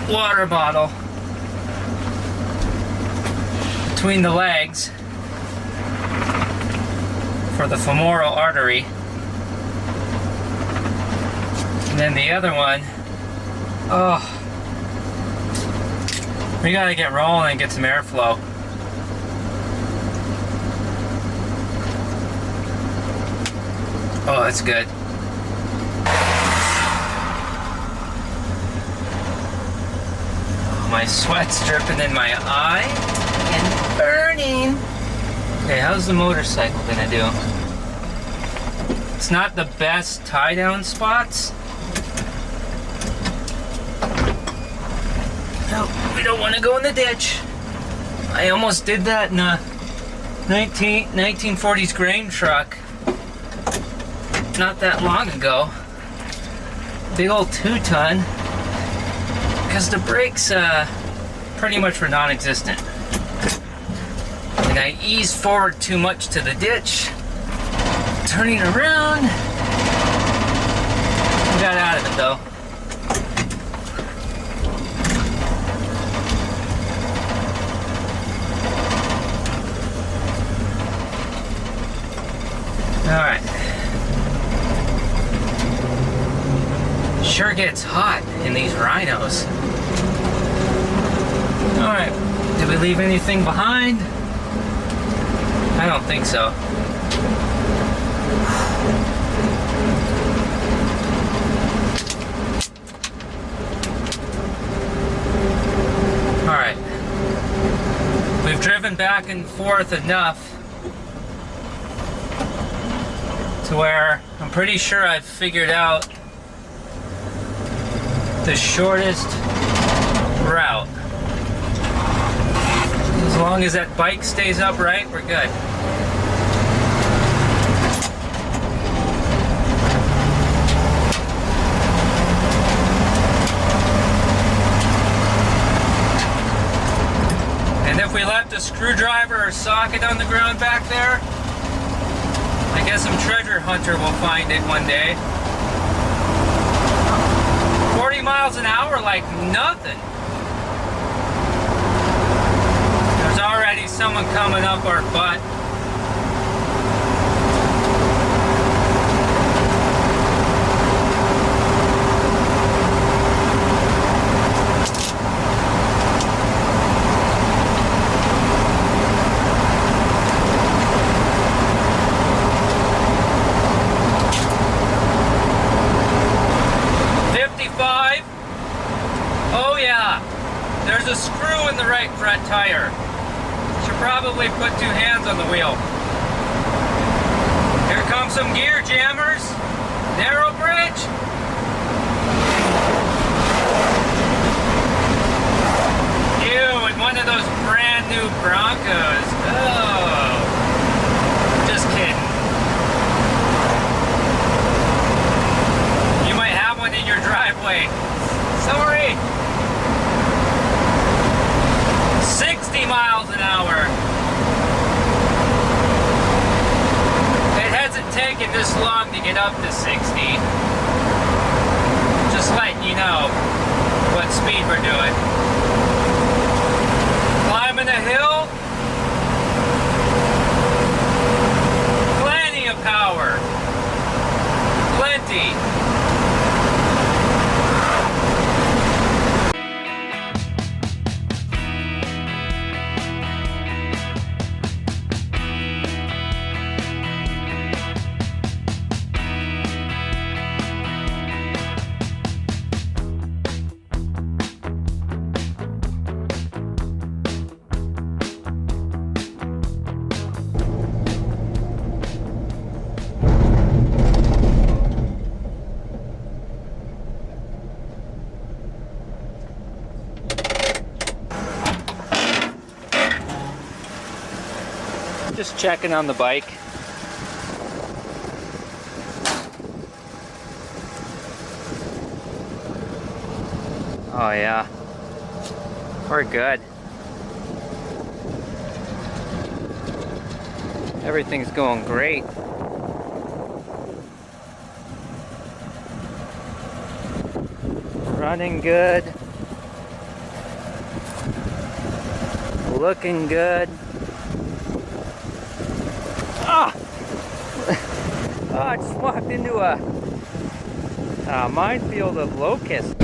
Speaker 1: water bottle between the legs for the femoral artery. And then the other one, oh, we gotta get rolling and get some airflow. Oh, that's good. Oh, my sweat's dripping in my eye and burning. Okay, how's the motorcycle gonna do? It's not the best tie-down spots. No, we don't want to go in the ditch. I almost did that in a 1940s grain truck not that long ago. Big old 2-ton. Because the brakes pretty much were non-existent. And I eased forward too much to the ditch. Turning around. We got out of it though. Alright. Sure gets hot in these rhinos. Alright. Did we leave anything behind? I don't think so. Alright. We've driven back and forth enough to where I'm pretty sure I've figured out the shortest route. As long as that bike stays upright, we're good. And if we left a screwdriver or socket on the ground back there, I guess some treasure hunter will find it one day. 40 miles an hour like nothing. There's already someone coming up our butt. Oh yeah, there's a screw in the right front tire. Should probably put 2 hands on the wheel. Here comes some gear jammers. Narrow bridge. Ew, in one of those brand new Broncos. Oh, just kidding. You might have one in your driveway. Sorry. 60 miles an hour. It hasn't taken this long to get up to 60. Just letting you know what speed we're doing. Climbing a hill. Plenty of power. Plenty. Just checking on the bike. Oh yeah, we're good. Everything's going great. Running good. Looking good. Oh, I just walked into a minefield of locusts.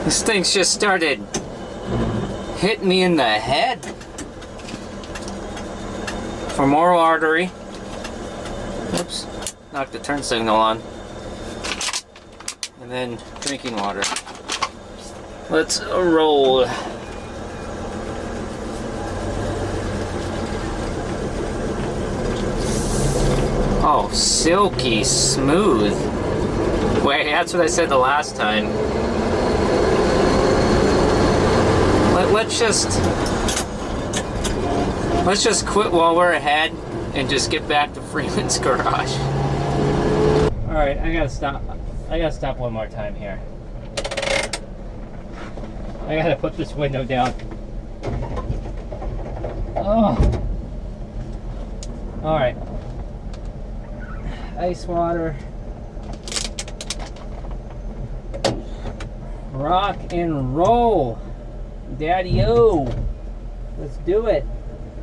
Speaker 1: This thing's just started hitting me in the head. Femoral artery. Oops, knocked the turn signal on. And then drinking water. Let's roll. Oh, silky smooth. Wait, that's what I said the last time. Let's just quit while we're ahead and just get back to Freeman's garage. All right, I gotta stop one more time here. I gotta put this window down. Oh. All right. Ice water. Rock and roll. Daddy-o. Let's do it.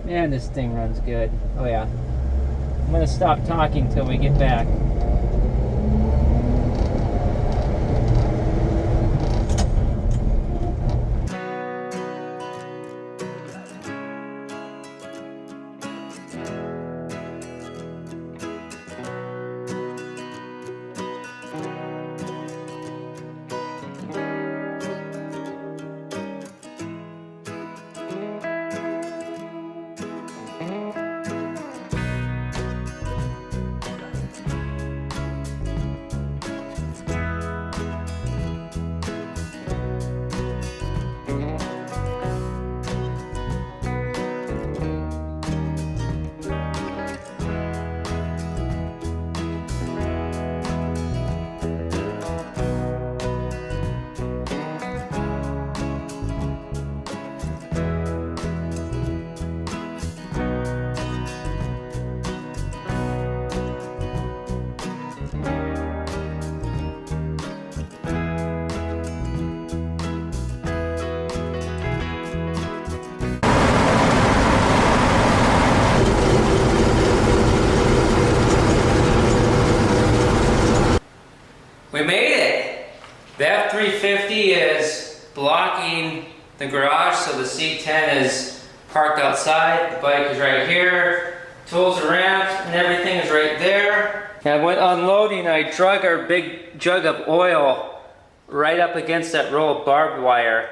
Speaker 1: Man, this thing runs good. Oh yeah. I'm gonna stop talking till we get back. We made it! The F350 is blocking the garage, so the C10 is parked outside. The bike is right here. Tools are ramped, and everything is right there. And I went unloading, I drug our big jug of oil right up against that roll of barbed wire,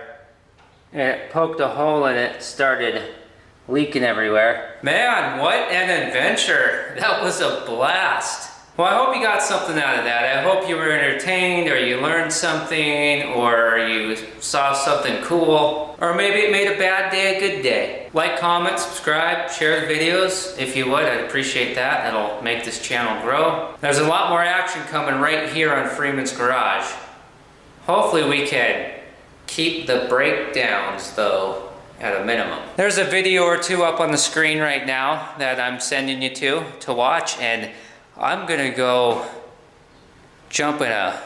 Speaker 1: and it poked a hole in it, started leaking everywhere. Man, what an adventure! That was a blast! Well, I hope you got something out of that. I hope you were entertained, or you learned something, or you saw something cool, or maybe it made a bad day a good day. Like, comment, subscribe, share the videos if you would. I'd appreciate that. That'll make this channel grow. There's a lot more action coming right here on Freeman's Garage. Hopefully we can keep the breakdowns, though, at a minimum. There's a video or two up on the screen right now that I'm sending you to watch, and I'm gonna go jump in a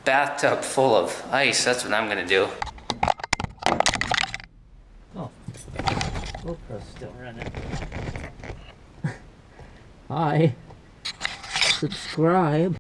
Speaker 1: bathtub full of ice. That's what I'm gonna do. Oh, GoPro's still running. Hi, subscribe.